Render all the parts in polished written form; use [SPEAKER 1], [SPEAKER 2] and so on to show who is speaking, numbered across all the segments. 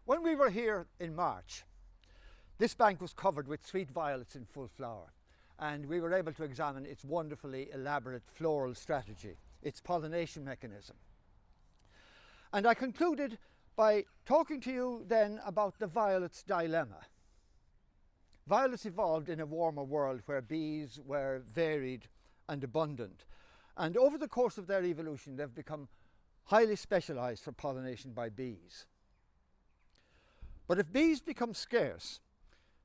[SPEAKER 1] When we were here in March, this bank was covered with sweet violets in full flower, and we were able to examine its wonderfully elaborate floral strategy, its pollination mechanism. And I concluded by talking to you then about the violet's dilemma. Violets evolved in a warmer world where bees were varied and abundant, and over the course of their evolution they've become highly specialized for pollination by bees. But if bees become scarce,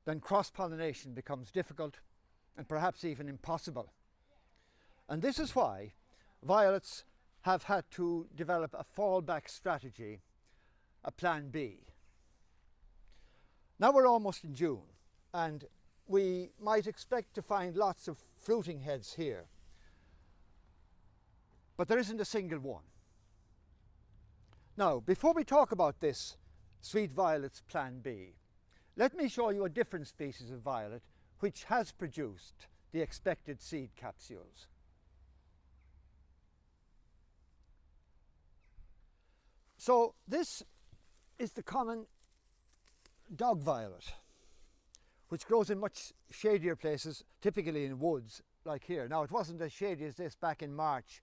[SPEAKER 1] then cross-pollination becomes difficult and perhaps even impossible. And this is why violets have had to develop a fallback strategy, a plan B. Now we're almost in June, and we might expect to find lots of fruiting heads here, but there isn't a single one. Now, before we talk about this sweet violet's plan B, let me show you a different species of violet which has produced the expected seed capsules. So this is the common dog violet, which grows in much shadier places, typically in woods like here. Now, it wasn't as shady as this back in March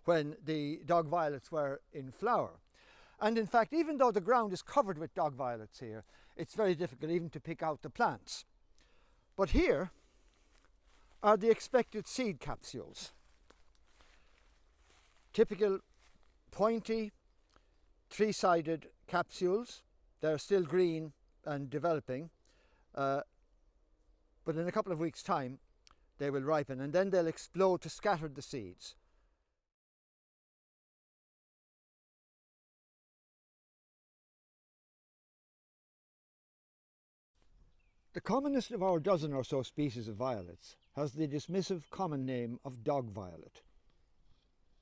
[SPEAKER 1] when the dog violets were in flower. And in fact, even though the ground is covered with dog violets here, it's very difficult even to pick out the plants. But here are the expected seed capsules. Typical pointy, three-sided capsules. They're still green and developing, but in a couple of weeks' time they will ripen, and then they'll explode to scatter the seeds. The commonest of our dozen or so species of violets has the dismissive common name of dog violet.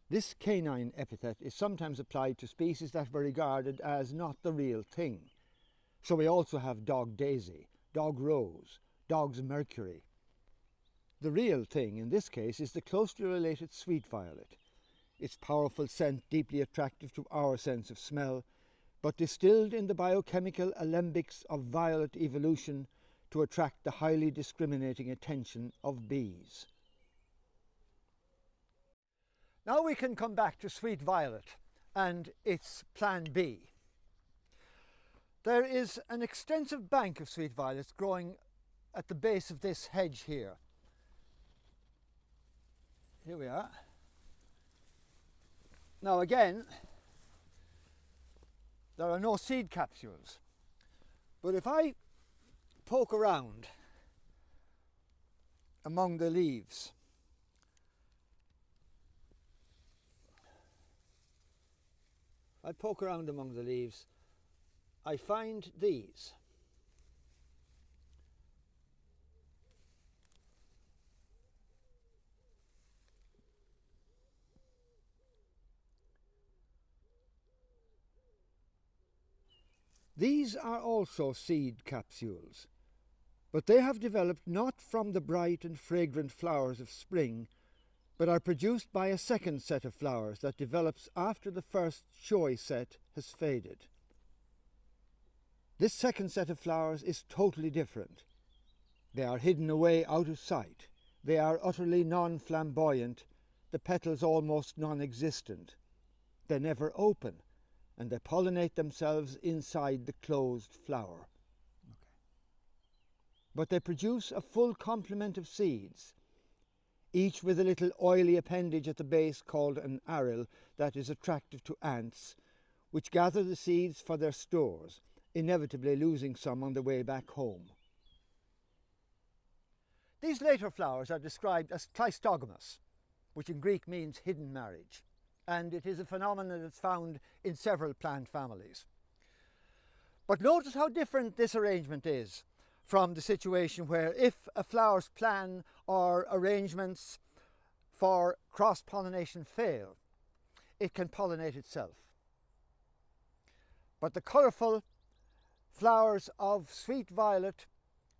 [SPEAKER 1] This canine epithet is sometimes applied to species that were regarded as not the real thing. So we also have dog daisy, dog rose, dog's mercury. The real thing in this case is the closely related sweet violet, its powerful scent deeply attractive to our sense of smell, but distilled in the biochemical alembics of violet evolution to attract the highly discriminating attention of bees. Now we can come back to sweet violet and its plan B. There is an extensive bank of sweet violets growing at the base of this hedge here. Here we are. Now again, there are no seed capsules, but if I poke around among the leaves, I find these. These are also seed capsules, but they have developed not from the bright and fragrant flowers of spring, but are produced by a second set of flowers that develops after the first showy set has faded. This second set of flowers is totally different. They are hidden away out of sight. They are utterly non-flamboyant, the petals almost non-existent. They never open, and they pollinate themselves inside the closed flower. But they produce a full complement of seeds, each with a little oily appendage at the base called an aril that is attractive to ants, which gather the seeds for their stores, inevitably losing some on the way back home. These later flowers are described as Cleistogamy, which in Greek means hidden marriage, and it is a phenomenon that's found in several plant families. But notice how different this arrangement is from the situation where if a flower's plan or arrangements for cross-pollination fail, it can pollinate itself. But the colourful flowers of sweet violet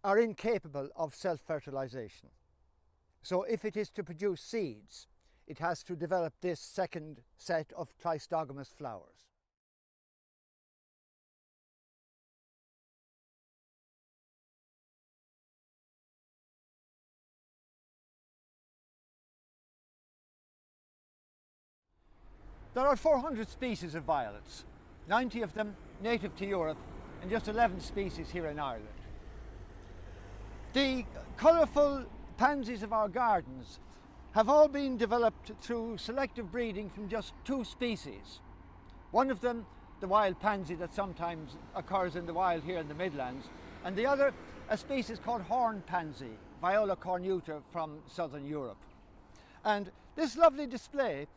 [SPEAKER 1] are incapable of self-fertilization. So if it is to produce seeds, it has to develop this second set of Cleistogamous flowers. There are 400 species of violets, 90 of them native to Europe and just 11 species here in Ireland. The colourful pansies of our gardens have all been developed through selective breeding from just 2 species. One of them, the wild pansy that sometimes occurs in the wild here in the Midlands, and the other, a species called horn pansy, Viola cornuta from southern Europe. And this lovely display,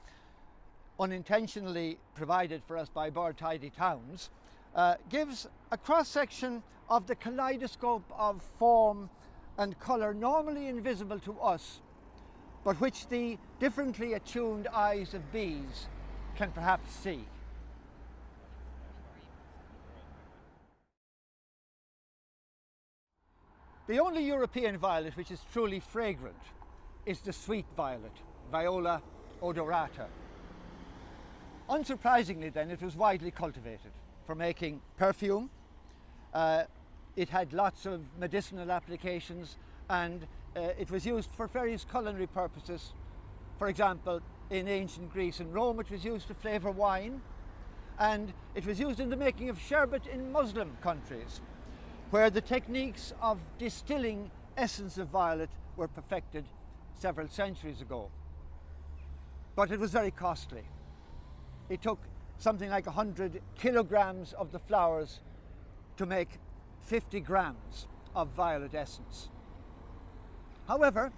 [SPEAKER 1] unintentionally provided for us by Bird Tidy Towns, gives a cross-section of the kaleidoscope of form and colour normally invisible to us, but which the differently attuned eyes of bees can perhaps see. The only European violet which is truly fragrant is the sweet violet, Viola odorata. Unsurprisingly then, it was widely cultivated for making perfume. It had lots of medicinal applications, and it was used for various culinary purposes. For example, in ancient Greece and Rome it was used to flavour wine, and it was used in the making of sherbet in Muslim countries, where the techniques of distilling essence of violet were perfected several centuries ago. But it was very costly. It took something like 100 kilograms of the flowers to make 50 grams of violet essence. However,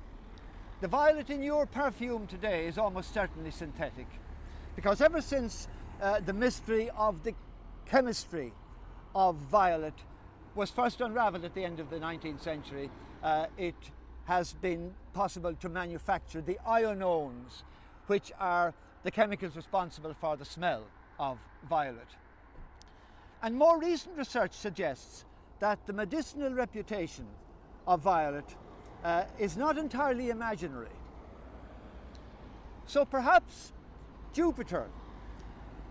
[SPEAKER 1] the violet in your perfume today is almost certainly synthetic, because ever since the mystery of the chemistry of violet was first unravelled at the end of the 19th century, it has been possible to manufacture the ionones, which are the chemicals responsible for the smell of violet. And more recent research suggests that the medicinal reputation of violet is not entirely imaginary. So perhaps Jupiter,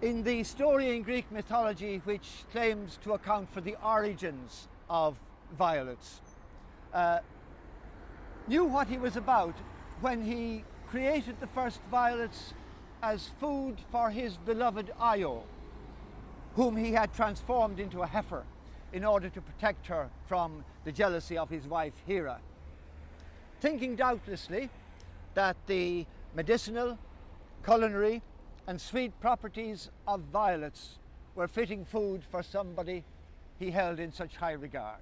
[SPEAKER 1] in the story in Greek mythology which claims to account for the origins of violets, knew what he was about when he created the first violets as food for his beloved Io, whom he had transformed into a heifer in order to protect her from the jealousy of his wife Hera, thinking doubtlessly that the medicinal, culinary and sweet properties of violets were fitting food for somebody he held in such high regard.